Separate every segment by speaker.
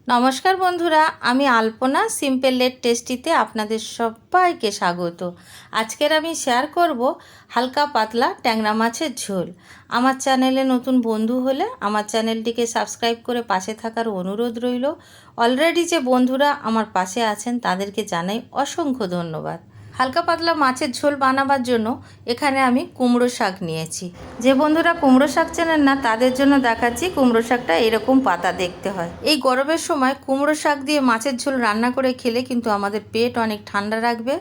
Speaker 1: নমস্কার বন্ধুরা, আমি আলপনা সিম্পল লেট টেস্টিতে আপনাদের সবাইকে স্বাগত। আজকের আমি শেয়ার করব হালকা পাতলা ট্যাংরা মাছের ঝোল। আমার চ্যানেলে নতুন বন্ধু হলে আমার চ্যানেলটিকে সাবস্ক্রাইব করে পাশে থাকার অনুরোধ রইল। অলরেডি যে বন্ধুরা আমার পাশে আছেন তাদেরকে জানাই অসংখ্য ধন্যবাদ। হালকা পাতলা মাছের ঝোল বানাবার জন্য এখানে আমি কুমড়ো শাক নিয়েছি। যে বন্ধুরা কুমড়ো শাক চেনেন না তাদের জন্য দেখাচ্ছি কুমড়ো শাকটা এরকম পাতা দেখতে হয়। এই গরমের সময় কুমড়ো শাক দিয়ে মাছের ঝোল রান্না করে খেলে কিন্তু আমাদের পেট অনেক ঠান্ডা রাখবে।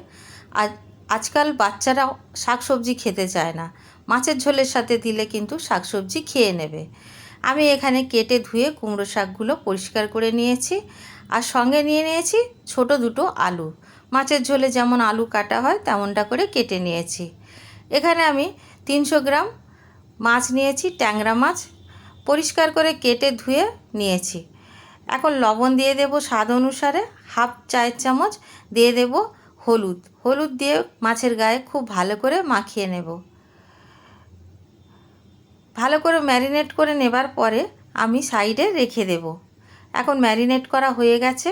Speaker 1: আর আজকাল বাচ্চারা শাক সবজি খেতে চায় না, মাছের ঝোলের সাথে দিলে কিন্তু শাক সবজি খেয়ে নেবে। আমি এখানে কেটে ধুয়ে কুমড়ো শাকগুলো পরিষ্কার করে নিয়েছি আর সঙ্গে নিয়ে নিয়েছি ছোট দুটো আলু। মাছের ঝোলে যেমন আলু কাটা হয় তেমনটা করে কেটে নিয়েছি। এখানে আমি 300 গ্রাম মাছ নিয়েছি, ট্যাংরা মাছ, পরিষ্কার করে কেটে ধুয়ে নিয়েছি। এখন লবণ দিয়ে দেব স্বাদ অনুসারে, হাফ চায়ের চামচ দিয়ে দেব হলুদ দিয়ে মাছের গায়ে খুব ভালো করে মাখিয়ে নেব। ভালো করে ম্যারিনেট করে নেবার পরে আমি সাইডে রেখে দেব। এখন ম্যারিনেট করা হয়ে গেছে,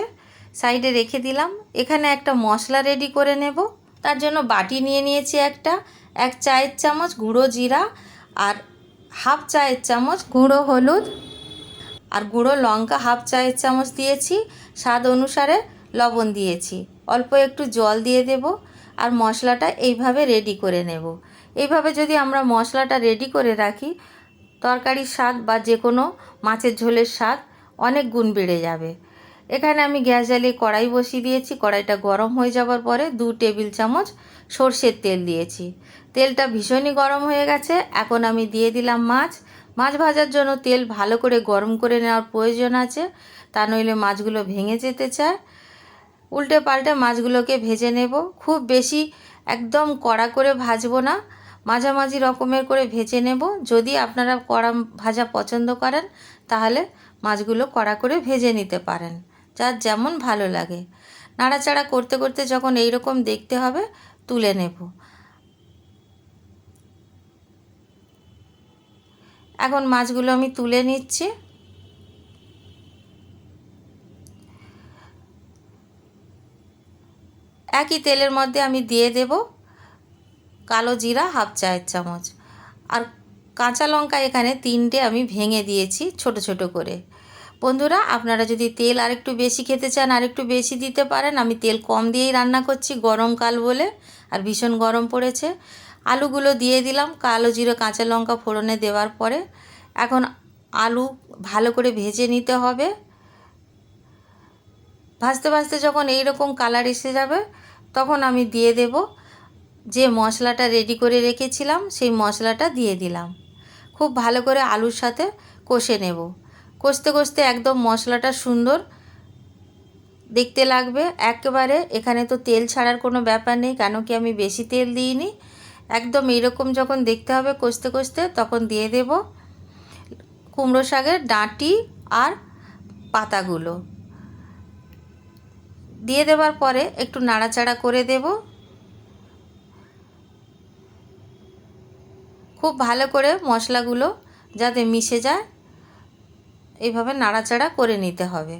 Speaker 1: সাইডে রেখে দিলাম। এখানে একটা মশলা রেডি করে নেব। তার জন্য বাটি নিয়ে নিয়েছি এক চায়ের চামচ গুঁড়ো জিরা আর হাফ চায়ের চামচ গুঁড়ো হলুদ আর গুঁড়ো লঙ্কা হাফ চায়ের চামচ দিয়েছি। স্বাদ অনুসারে লবণ দিয়েছি, অল্প একটু জল দিয়ে দেব আর মশলাটা এইভাবে রেডি করে নেব। এইভাবে যদি আমরা মশলাটা রেডি করে রাখি তরকারির স্বাদ বা যে কোনো মাছের ঝোলের স্বাদ অনেক গুণ বেড়ে যাবে। এখানে আমি গ্যাস জ্বালিয়ে কড়াই বসিয়ে দিয়েছি। কড়াইটা গরম হয়ে যাবার পরে 2 টেবিল চামচ সর্ষের তেল দিয়েছি। তেলটা ভীষণই গরম হয়ে গেছে। এখন আমি দিয়ে দিলাম মাছ ভাজার জন্য তেল ভালো করে গরম করে নেওয়ার প্রয়োজন আছে, তা নইলে মাছগুলো ভেঙে যেতে চায়। উল্টে পাল্টে মাছগুলোকে ভেজে নেব। খুব বেশি একদম কড়া করে ভাজবো না, মাঝামাঝি রকমের করে ভেজে নেব। যদি আপনারা কড়া ভাজা পছন্দ করেন তাহলে মাছগুলো কড়া করে ভেজে নিতে পারেন, যার যেমন ভালো লাগে। নাড়াচাড়া করতে করতে যখন এই রকম দেখতে হবে তুলে নেব। এখন মাছগুলো আমি তুলে নিচ্ছি। একই তেলের মধ্যে আমি দিয়ে দেব কালো জিরা হাফ চায়ের চামচ আর কাঁচা লঙ্কা এখানে 3টে আমি ভেঙে দিয়েছি ছোট ছোট করে। বন্ধুরা আপনারা যদি তেল আরেকটু বেশি খেতে চান আরেকটু বেশি দিতে পারেন। আমি তেল কম দিয়েই রান্না করছি, গরমকাল বলে আর ভীষণ গরম পড়েছে। আলুগুলো দিয়ে দিলাম কালো জিরা কাঁচা লঙ্কা ফোড়নে দেওয়ার পরে। এখন আলু ভালো করে ভেজে নিতে হবে। ভাজতে ভাজতে যখন এই রকম কালার এসে যাবে তখন আমি দিয়ে দেব যে মশলাটা রেডি করে রেখেছিলাম, সেই মশলাটা দিয়ে দিলাম। খুব ভালো করে আলুর সাথে কষে নেব। কষতে কষতে একদম মশলাটা সুন্দর দেখতে লাগবে একেবারে। এখানে তো তেল ছাড়ার কোনো ব্যাপার নেই, কেন কি আমি বেশি তেল দিইনি। একদম এইরকম যখন দেখতে হবে কষতে কষতে তখন দিয়ে দেব কুমড়ো শাকের ডাঁটি আর পাতাগুলো। দিয়ে দেওয়ার পরে একটু নাড়াচাড়া করে দেব। খুব ভালো করে মশলাগুলো যাতে মিশে যায় এইভাবে নাড়াচাড়া করে নিতে হবে।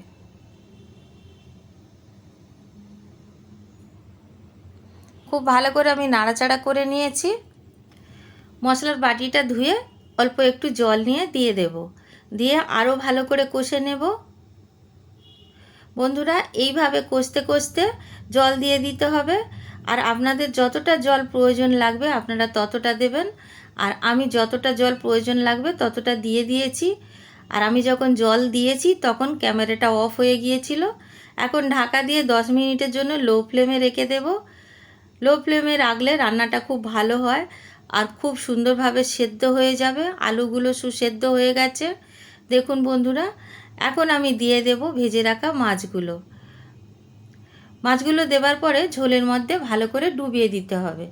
Speaker 1: খুব ভালো করে আমি নাড়াচাড়া করে নিয়েছি। মশলার বাটিটা ধুয়ে অল্প একটু জল নিয়ে দিয়ে দেব, দিয়ে আরও ভালো করে কষে নেব। বন্ধুরা এইভাবে কষতে কষতে জল দিয়ে দিতে হবে, আর আপনাদের যতটা জল প্রয়োজন লাগবে আপনারা ততটা দেবেন। আর আমি যতটা জল প্রয়োজন লাগবে ততটা দিয়ে দিয়েছি। আর আমি যখন জল দিয়েছি তখন ক্যামেরাটা অফ হয়ে গিয়েছিল। এখন ঢাকা দিয়ে 10 মিনিটের জন্য লো ফ্লেমে রেখে দেব। লো ফ্লেমে রাখলে রান্নাটা খুব ভালো হয় আর খুব সুন্দরভাবে সেদ্ধ হয়ে যাবে। আলুগুলো সুসেদ্ধ হয়ে গেছে দেখুন বন্ধুরা। এখন আমি দিয়ে দেব ভেজে রাখা মাছগুলো দেবার পরে ঝোলের মধ্যে ভালো করে ডুবিয়ে দিতে হবে।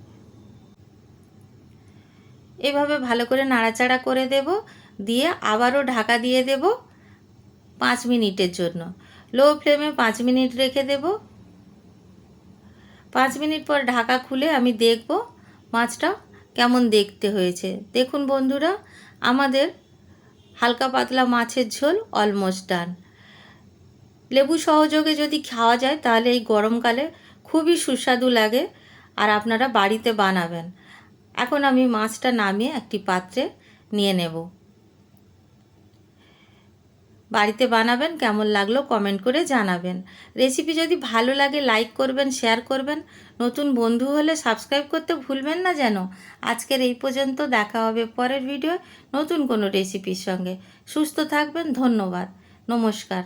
Speaker 1: এভাবে ভালো করে নাড়াচাড়া করে দেব, দিয়ে আবারও ঢাকা দিয়ে দেব 5 মিনিটের জন্য। লো ফ্লেমে 5 মিনিট রেখে দেব। 5 মিনিট পর ঢাকা খুলে আমি দেখব মাছটা কেমন দেখতে হয়েছে। দেখুন বন্ধুরা আমাদের হালকা পাতলা মাছের ঝোল অলমোস্ট ডান। লেবু সহযোগে যদি খাওয়া যায় তাহলে এই গরমকালে খুবই সুস্বাদু লাগে, আর আপনারা বাড়িতে বানাবেন। এখন আমি মাছটা নামিয়ে একটি পাত্রে নিয়ে নেব। বাড়িতে বানাবেন, কেমন লাগলো কমেন্ট করে জানাবেন। রেসিপি যদি ভালো লাগে লাইক করবেন, শেয়ার করবেন, নতুন বন্ধু হলে সাবস্ক্রাইব করতে ভুলবেন না যেন। আজকের এই পর্যন্ত, দেখা হবে পরের ভিডিও নতুন কোনো রেসিপির সঙ্গে। সুস্থ থাকবেন, ধন্যবাদ, নমস্কার।